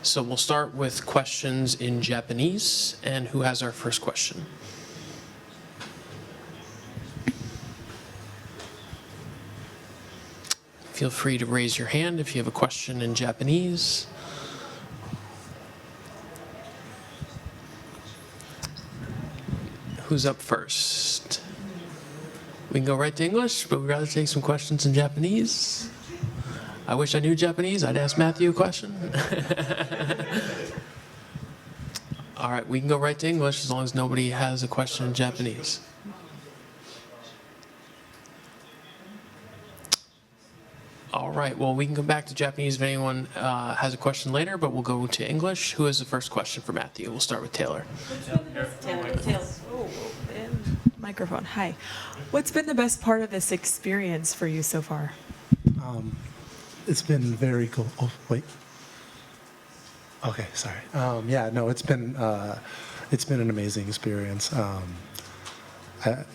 So we'll start with questions in Japanese. And who has our first question? Feel free to raise your hand if you have a question in Japanese. Who's up first? We can go right to English, but we'd rather take some questions in Japanese. I wish I knew Japanese. I'd ask Matthew a question. All right, we can go right to English as long as nobody has a question in Japanese. All right, well, we can come back to Japanese if anyone has a question later, but we'll go to English. Who has the first question for Matthew? We'll start with Taylor. Taylor. Microphone. Hi. What's been the best part of this experience for you so far? It's been very cool. Oh, wait. Okay, sorry. Yeah, no, it's been an amazing experience. I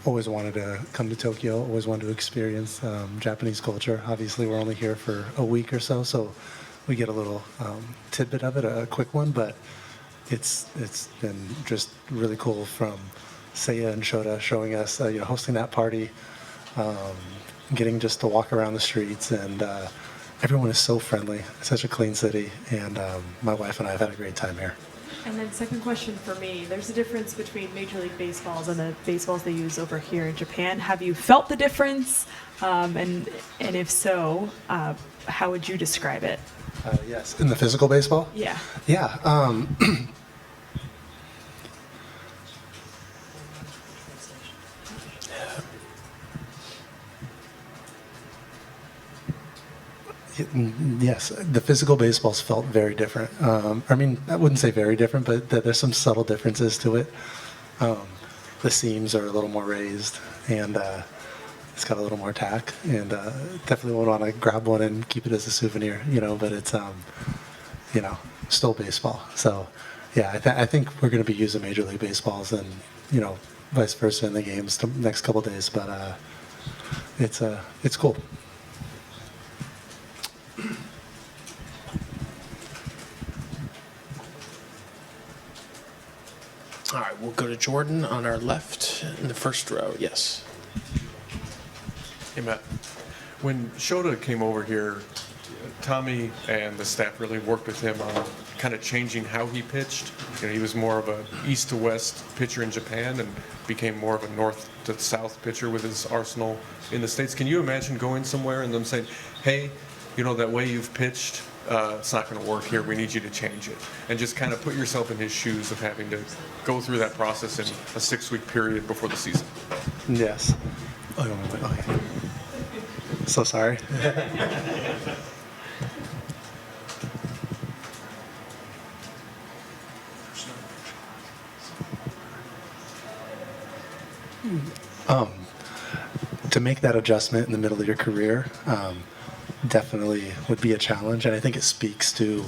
always wanted to come to Tokyo. Always wanted to experience Japanese culture. Obviously, we're only here for a week or so, so we get a little tidbit of it, a quick one. But it's been just really cool from Seiya and Shota showing us, hosting that party, getting just to walk around the streets, and everyone is so friendly. It's such a clean city, and my wife and I have had a great time here. And then second question for me, there's a difference between Major League Baseballs and the baseballs they use over here in Japan. Have you felt the difference? And if so, how would you describe it? Yes, in the physical baseball? Yeah. Yeah. Yes, the physical baseballs felt very different. I mean, I wouldn't say very different, but there's some subtle differences to it. The seams are a little more raised, and it's got a little more tack. And definitely would want to grab one and keep it as a souvenir, But it's, still baseball. So, yeah, I think we're going to be using Major League Baseballs and vice versa in the games the next couple of days. But it's cool. All right, we'll go to Jordan on our left in the first row. Yes. Hey, Matt. When Shota came over here, Tommy and the staff really worked with him on kind of changing how he pitched. He was more of a east to west pitcher in Japan and became more of a north to south pitcher with his arsenal in the States. Can you imagine going somewhere and them saying, hey, that way you've pitched, it's not going to work here. We need you to change it. And just kind of put yourself in his shoes of having to go through that process in a 6-week period before the season. Yes. Okay. So sorry. To make that adjustment in the middle of your career, definitely would be a challenge, and I think it speaks to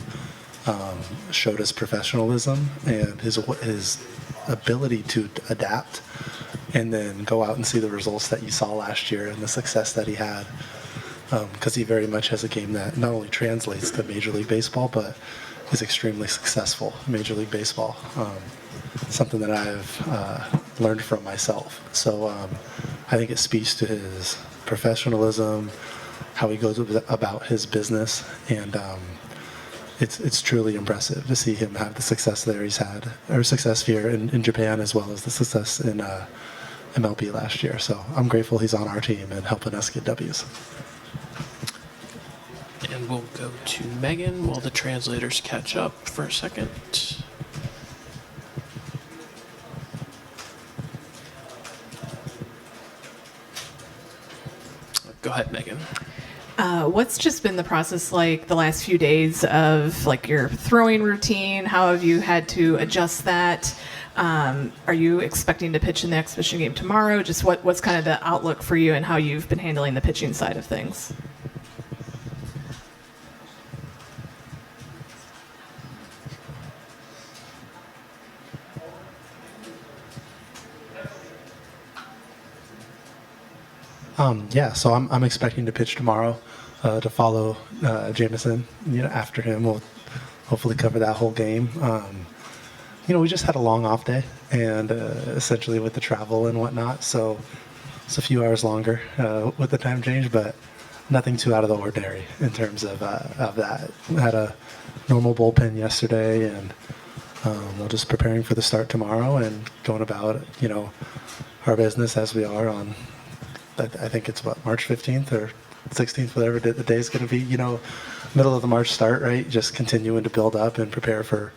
Shota's professionalism and his ability to adapt and then go out and see the results that you saw last year and the success that he had, because he very much has a game that not only translates to Major League Baseball but is extremely successful in Major League Baseball, something that I've learned from myself. So I think it speaks to his professionalism, how he goes about his business, and it's truly impressive to see him have the success there he's had, or success here in Japan, as well as the success in MLB last year. So I'm grateful he's on our team and helping us get W's. And we'll go to Megan while the translators catch up for a second. Go ahead, Megan. What's just been the process like the last few days of your throwing routine? How have you had to adjust that? Are you expecting to pitch in the exhibition game tomorrow? Just what's kind of the outlook for you and how you've been handling the pitching side of things? So I'm expecting to pitch tomorrow to follow Jameson. After him, we'll hopefully cover that whole game. We just had a long off day, and essentially with the travel and whatnot, so it's a few hours longer with the time change, but nothing too out of the ordinary in terms of that. We had a normal bullpen yesterday, and we're just preparing for the start tomorrow and going about our business as we are on. I think it's March 15th or 16th, whatever the day is going to be. Middle of the March start, right? Just continuing to build up and prepare for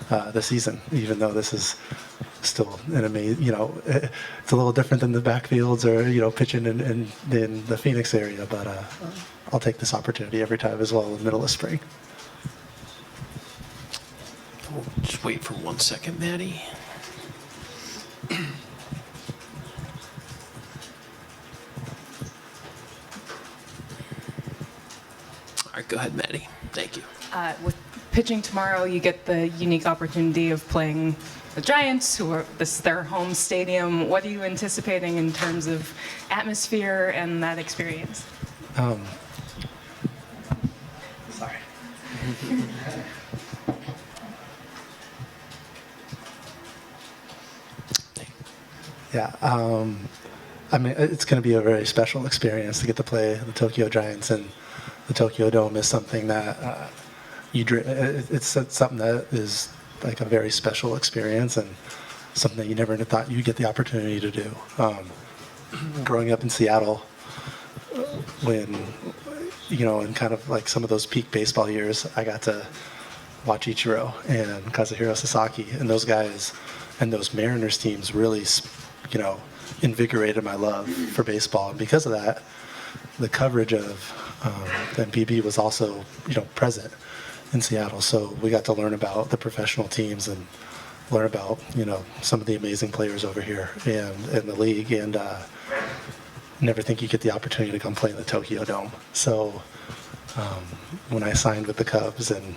the season, even though this is still an amazing, it's a little different than the backfields or, pitching in the Phoenix area, but I'll take this opportunity every time as well in the middle of spring. We'll just wait for 1 second, Maddie. All right, go ahead, Maddie. Thank you. With pitching tomorrow, you get the unique opportunity of playing the Giants, this is their home stadium. What are you anticipating in terms of atmosphere and that experience? Sorry. Yeah, it's going to be a very special experience to get to play the Tokyo Giants, and the Tokyo Dome is something that it's something that is like a very special experience and something that you never thought you'd get the opportunity to do. Growing up in Seattle, when in kind of like some of those peak baseball years, I got to watch Ichiro and Kazuhiro Sasaki, and those guys and those Mariners teams really invigorated my love for baseball. And because of that, the coverage of the MPB was also, present in Seattle. So we got to learn about the professional teams and learn about, some of the amazing players over here and in the league. And never think you get the opportunity to come play in the Tokyo Dome. So when I signed with the Cubs and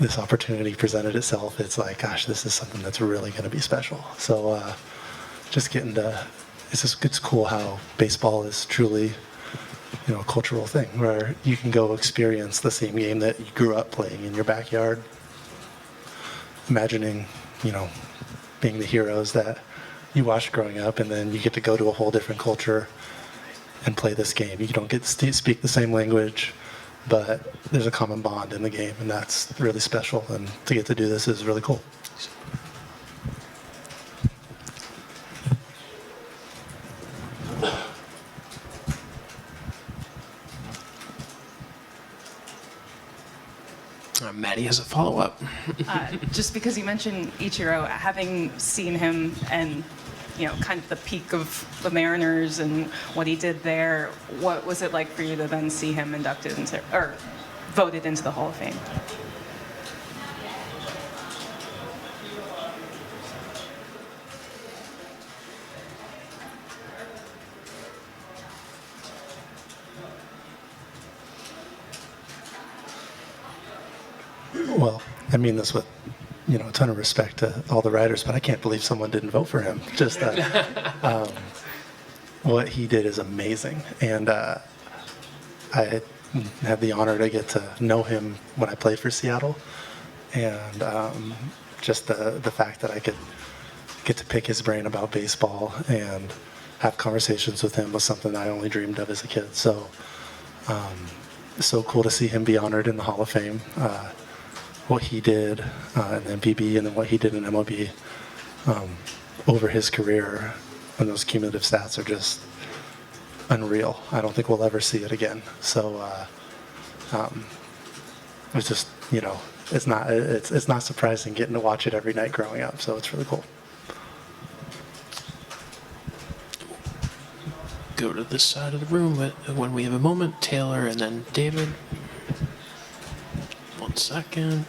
this opportunity presented itself, it's like, gosh, this is something that's really going to be special. So just getting to, it's cool how baseball is truly, a cultural thing where you can go experience the same game that you grew up playing in your backyard, imagining, being the heroes that you watched growing up, and then you get to go to a whole different culture and play this game. You don't get to speak the same language, but there's a common bond in the game, and that's really special, and to get to do this is really cool. Maddie has a follow-up. Just because you mentioned Ichiro, having seen him and kind of the peak of the Mariners and what he did there, what was it like for you to then see him inducted into or voted into the Hall of Fame? Well, I mean this with, a ton of respect to all the writers, but I can't believe someone didn't vote for him. Just what he did is amazing, and I had the honor to get to know him when I played for Seattle, and just the fact that I could get to pick his brain about baseball and have conversations with him was something I only dreamed of as a kid. So, so cool to see him be honored in the Hall of Fame. What he did in MPB and then what he did in MLB over his career, and those cumulative stats are just unreal. I don't think we'll ever see it again. So it's just, it's not surprising getting to watch it every night growing up. So it's really cool. Go to this side of the room when we have a moment. Taylor and then David. 1 second.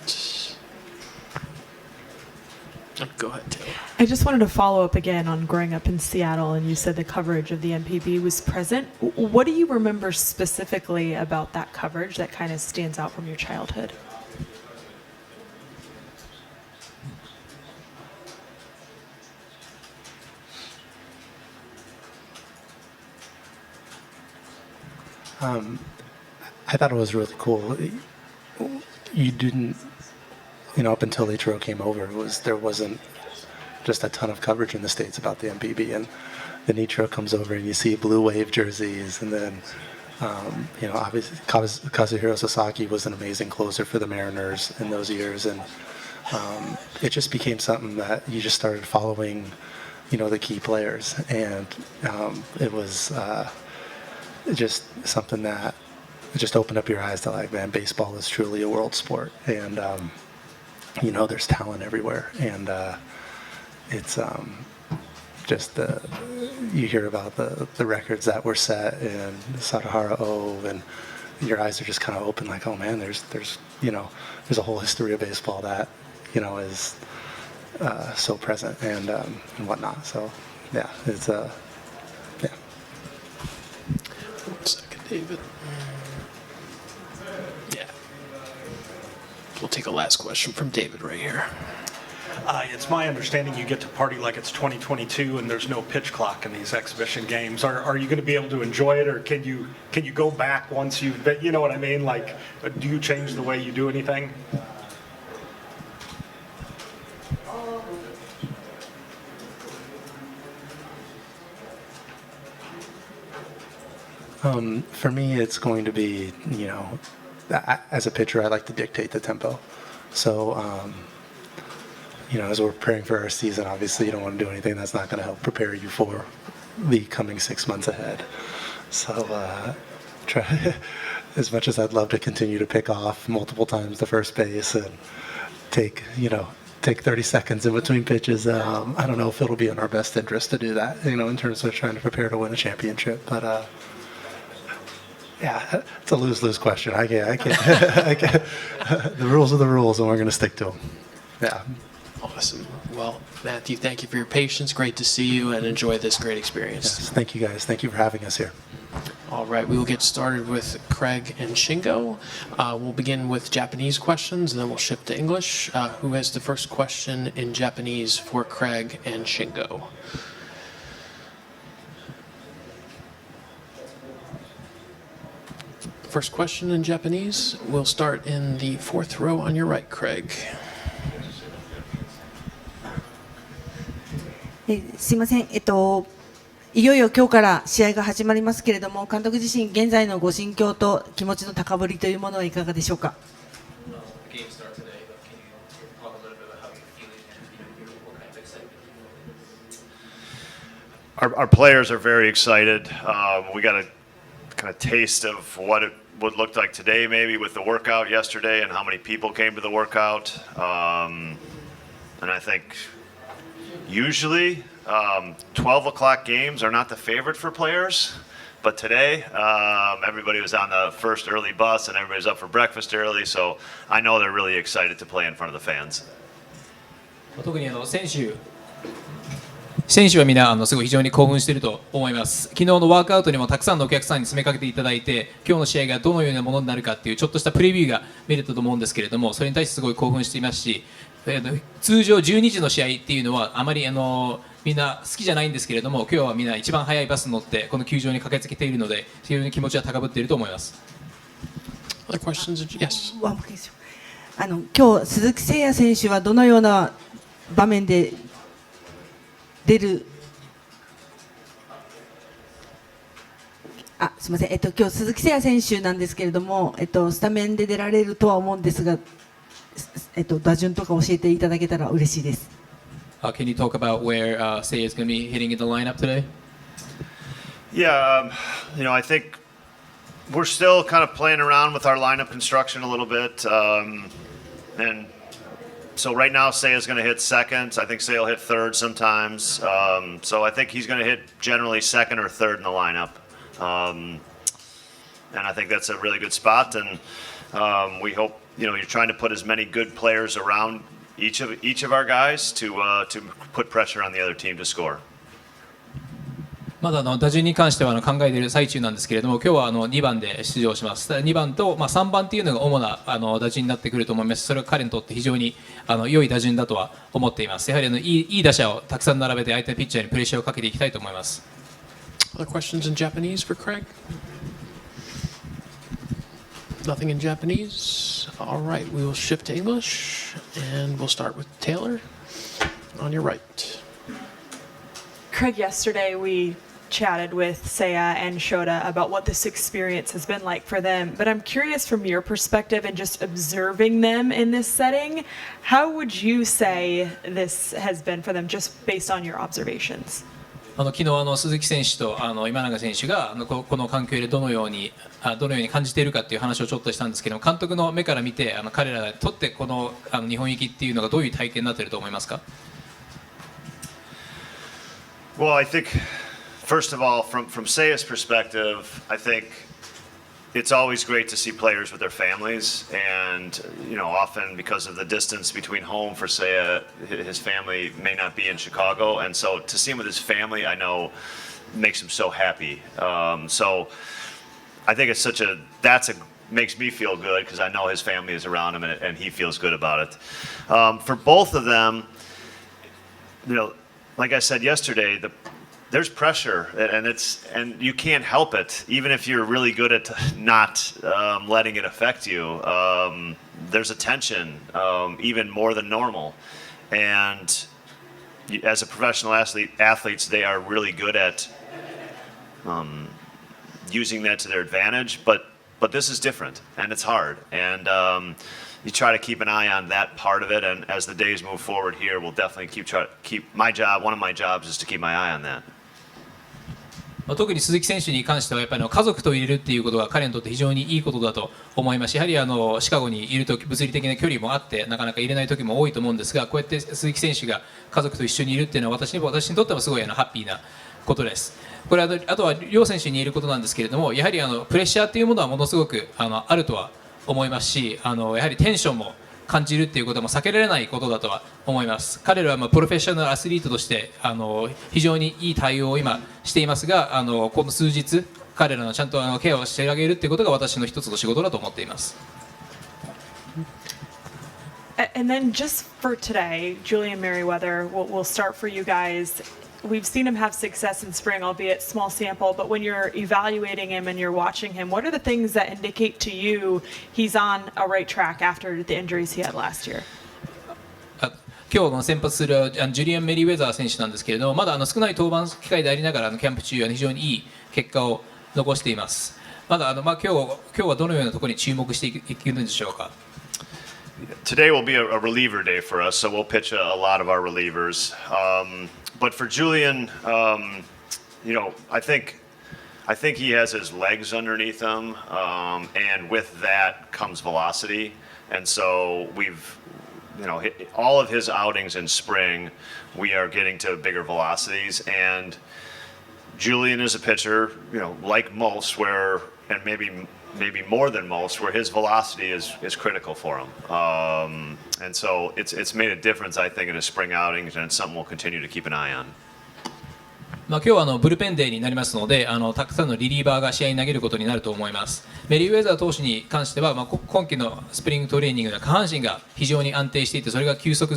Go ahead, Taylor. I just wanted to follow up again on growing up in Seattle, and you said the coverage of the MPB was present. What do you remember specifically about that coverage that kind of stands out from your childhood? I thought it was really cool. You didn't up until Ichiro came over, there wasn't just a ton of coverage in the States about the MPB. And then Ichiro comes over and you see Blue Wave jerseys. And then, obviously Kazuhiro Sasaki was an amazing closer for the Mariners in those years. And it just became something that you just started following, the key players. And it was just something that just opened up your eyes to like, man, baseball is truly a world sport. And, there's talent everywhere. And it's just you hear about the records that were set and Sadahara Ove, and your eyes are just kind of open like, oh man, there's a whole history of baseball that, is so present and whatnot. So yeah, it's yeah. 1 second, David. Yeah. We'll take a last question from David right here. It's my understanding you get to party like it's 2022 and there's no pitch clock in these exhibition games. Are you going to be able to enjoy it, or can you go back once you've been, you know what I mean? Like, do you change the way you do anything? For me, it's going to be, as a pitcher, I like to dictate the tempo. So, as we're preparing for our season, obviously you don't want to do anything that's not going to help prepare you for the coming 6 months ahead. So, try as much as I'd love to continue to pick off multiple times the first base and take 30 seconds in between pitches. I don't know if it'll be in our best interest to do that, in terms of trying to prepare to win a championship. But yeah, it's a lose-lose question. I can't. The rules are the rules, and we're going to stick to them. Yeah. Awesome. Well, Matthew, thank you for your patience. Great to see you, and enjoy this great experience. Yes, thank you, guys. Thank you for having us here. All right, we will get started with Craig and Shingo. We'll begin with Japanese questions, and then we'll shift to English. Who has the first question in Japanese for Craig and Shingo? First question in Japanese. We'll start in the fourth row on your right, Craig. すいません、いよいよ今日から試合が始まりますけれども、監督自身、現在のご心境と気持ちの高ぶりというものはいかがでしょうか。Our players are very excited. We got a kind of taste of what it would look like today, maybe with the workout yesterday, and how many people came to the workout. And I think usually 12 o'clock games are not the favorite for players, but today everybody was on the first early bus and everybody's up for breakfast early, so I know they're really excited to play in front of the fans. 特に選手はみんなすごい非常に興奮していると思います。昨日のワークアウトにもたくさんのお客さんに詰めかけていただいて、今日の試合がどのようなものになるかっていうちょっとしたプレビューが見れたと思うんですけれども、それに対してすごい興奮していますし、通常12時の試合っていうのはあまりみんな好きじゃないんですけれども、今日はみんな一番早いバスに乗ってこの球場に駆けつけているので、非常に気持ちは高ぶっていると思います。Other questions? Yes. 今日鈴木誠也選手はどのような場面で出る、すみません、今日鈴木誠也選手なんですけれども、スタメンで出られるとは思うんですが、打順とか教えていただけたら嬉しいです。Can you talk about where Seiya is going to be hitting in the lineup today? Yeah, I think we're still kind of playing around with our lineup construction a little bit. And so right now, Seiya's going to hit second. I think Seiya will hit third sometimes. So I think he's going to hit generally second or third in the lineup. And I think that's a really good spot. And we hope, you're trying to put as many good players around each of our guys to put pressure on the other team to score. まだ打順に関しては考えている最中なんですけれども、今日は2番で出場します。2番と、3番というのが主な打順になってくると思います。それは彼にとって非常に良い打順だとは思っています。やはりいい打者をたくさん並べて相手のピッチャーにプレッシャーをかけていきたいと思います。Other questions in Japanese for Craig? Nothing in Japanese? All right, we will shift to English, and we'll start with Taylor on your right. Craig, yesterday we chatted with Seiya and Shota about what this experience has been like for them, but I'm curious from your perspective and just observing them in this setting, how would you say this has been for them just based on your observations? 昨日鈴木選手と今永選手がこの環境でどのように感じているかっていう話をちょっとしたんですけど、監督の目から見て彼らにとってこの日本行きっていうのがどういう体験になっていると思いますか？ Well, I think, first of all, from Seiya's perspective, I think it's always great to see players with their families, and often because of the distance between home for Seiya, his family may not be in Chicago, and so to see him with his family, I know, makes him so happy. So I think it's makes me feel good because I know his family is around him and he feels good about it. For both of them, like I said yesterday, there's pressure, and you can't help it. Even if you're really good at not letting it affect you, there's a tension, even more than normal. And as a professional athletes, they are really good at using that to their advantage. But this is different, and it's hard. And you try to keep an eye on that part of it, and as the days move forward here, we'll definitely keep my job. One of my jobs is to keep my eye on that. 特に鈴木選手に関してはやっぱり家族と入れるっていうことが彼にとって非常にいいことだと思いますし、やはりシカゴにいると物理的な距離もあってなかなか入れない時も多いと思うんですが、こうやって鈴木選手が家族と一緒にいるっていうのは私にとってもすごいハッピーなことです。これあとは両選手にいることなんですけれども、やはりプレッシャーっていうものはものすごくあるとは思いますし、やはりテンションも感じるっていうことも避けられないことだとは思います。彼らはプロフェッショナルアスリートとして非常にいい対応を今していますが、この数日彼らのちゃんとケアをしてあげるっていうことが私の一つの仕事だと思っています。And then just for today, Julian Merriweather, we'll start for you guys. We've seen him have success in spring, albeit small sample, but when you're evaluating him and you're watching him, what are the things that indicate to you he's on a right track after the injuries he had last year? 今日の先発するジュリアン・メリーウェザー選手なんですけれども、まだ少ない登板機会でありながらキャンプ中は非常にいい結果を残しています。まだ今日はどのようなところに注目していくんでしょうか。Today will be a reliever day for us, so we'll pitch a lot of our relievers. But for Julian, I think he has his legs underneath him, and with that comes velocity. And so all of his outings in spring, we are getting to bigger velocities. And Julian is a pitcher, like most, and maybe more than most, where his velocity is critical for him. And so it's made a difference, I think, in his spring outings, and it's something we'll continue to keep an eye on. 今日はブルペンデーになりますので、たくさんのリリーバーが試合に投げることになると思います。メリーウェザー投手に関しては、今季のスプリングトレーニングでは下半身が非常に安定していて、それが球速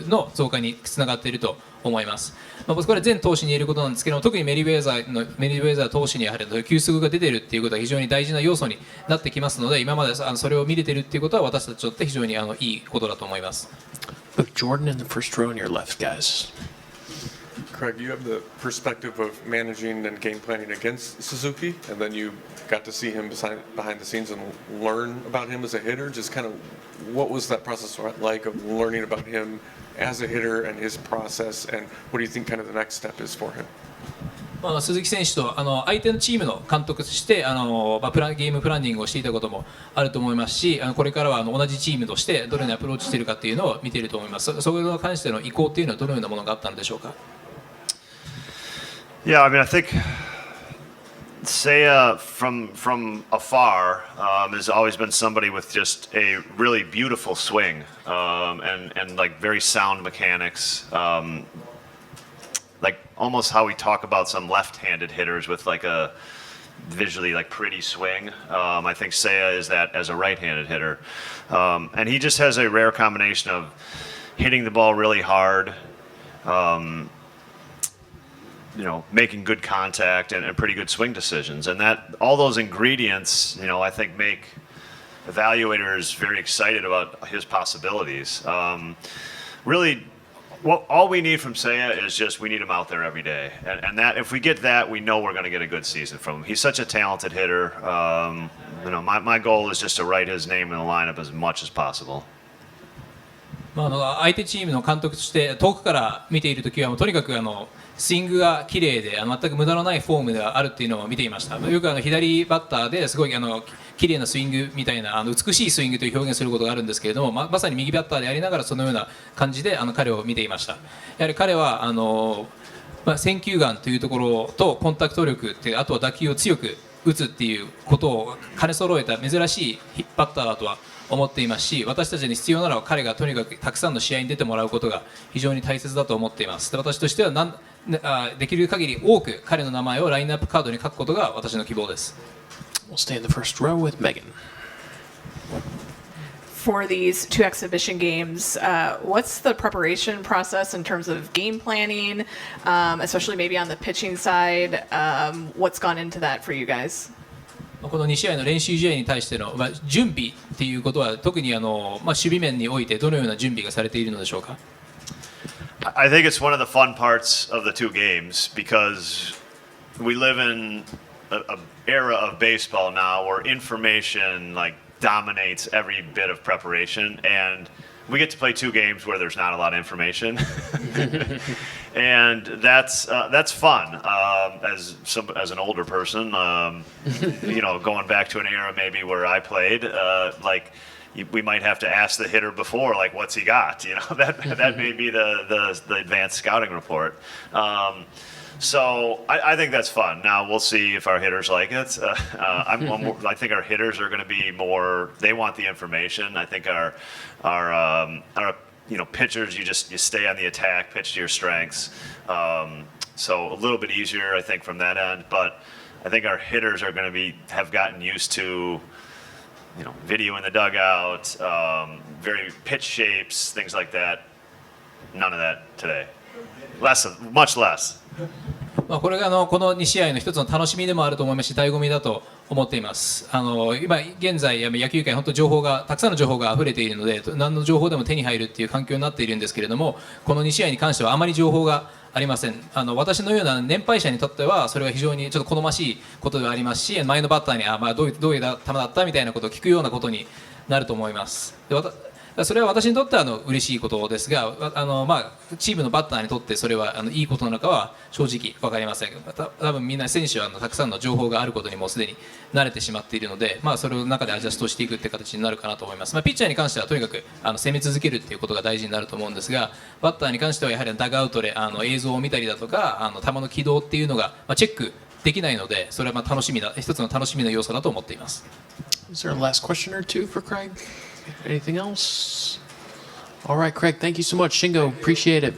の増加につながっていると思います。これは全投手に言えることなんですけども、特にメリーウェザー投手にやはり球速が出ているっていうことは非常に大事な要素になってきますので、今までそれを見れているっていうことは私たちにとって非常にいいことだと思います。Put Jordan in the first row on your left, guys. Craig, you have the perspective of managing and game planning against Suzuki, and then you got to see him behind the scenes and learn about him as a hitter. Just kind of what was that process like of learning about him as a hitter and his process, and what do you think kind of the next step is for him? 鈴木選手と相手のチームの監督としてゲームプランニングをしていたこともあると思いますし、これからは同じチームとしてどのようにアプローチしているかというのを見ていると思います。それに関しての意向というのはどのようなものがあったのでしょうか。Yeah, I think Seiya from afar has always been somebody with just a really beautiful swing, and like very sound mechanics, like almost how we talk about some left-handed hitters with like a visually like pretty swing. I think Seiya is that as a right-handed hitter, and he just has a rare combination of hitting the ball really hard, making good contact and pretty good swing decisions, and that all those ingredients, I think make evaluators very excited about his possibilities. Really, all we need from Seiya is just we need him out there every day, and that if we get that, we know we're going to get a good season from him. He's such a talented hitter. My goal is just to write his name in the lineup as much as possible. 相手チームの監督として遠くから見ているときはとにかくスイングが綺麗で全く無駄のないフォームであるっていうのを見ていました。よく左バッターですごい綺麗なスイングみたいな美しいスイングという表現することがあるんですけれども、まさに右バッターでありながらそのような感じで彼を見ていました。やはり彼は選球眼というところとコンタクト力ってあとは打球を強く打つっていうことを兼ね揃えた珍しいバッターだとは思っていますし、私たちに必要なのは彼がとにかくたくさんの試合に出てもらうことが非常に大切だと思っています。で、私としてはできる限り多く彼の名前をラインナップカードに書くことが私の希望です。We'll stay in the first row with Megan. For these two exhibition games, what's the preparation process in terms of game planning, especially maybe on the pitching side? What's gone into that for you guys? この2試合の練習試合に対しての、準備っていうことは特に守備面においてどのような準備がされているのでしょうか。I think it's one of the fun parts of the two games because we live in an era of baseball now where information dominates every bit of preparation, and we get to play two games where there's not a lot of information, and that's fun. As an older person, going back to an era maybe where I played, we might have to ask the hitter before, what's he got? That may be the advanced scouting report. So I think that's fun. Now we'll see if our hitters like it. I think our hitters are going to be more. They want the information. I think our pitchers, you stay on the attack, pitch to your strengths. So a little bit easier, I think, from that end. But I think our hitters are going to have gotten used to video in the dugout, very pitch shapes, things like that. None of that today. Much less. これがこの2試合の一つの楽しみでもあると思いますし醍醐味だと思っています。今現在野球界本当たくさんの情報が溢れているので何の情報でも手に入るっていう環境になっているんですけれども、この2試合に関してはあまり情報がありません。私のような年配者にとってはそれは非常にちょっと好ましいことではありますし、前のバッターにどういう球だったみたいなことを聞くようなことになると思います。それは私にとっては嬉しいことですが、チームのバッターにとってそれはいいことなのかは正直分かりません。多分みんな選手はたくさんの情報があることにもうすでに慣れてしまっているので、それの中でアジャストしていくって形になるかなと思います。ピッチャーに関してはとにかく攻め続けるっていうことが大事になると思うんですが、バッターに関してはやはりダグアウトで映像を見たりだとか球の軌道っていうのがチェックできないので、それは一つの楽しみの要素だと思っています。Is there a last question or two for Craig? Anything else? All right, Craig, thank you so much. Shingo, appreciate it.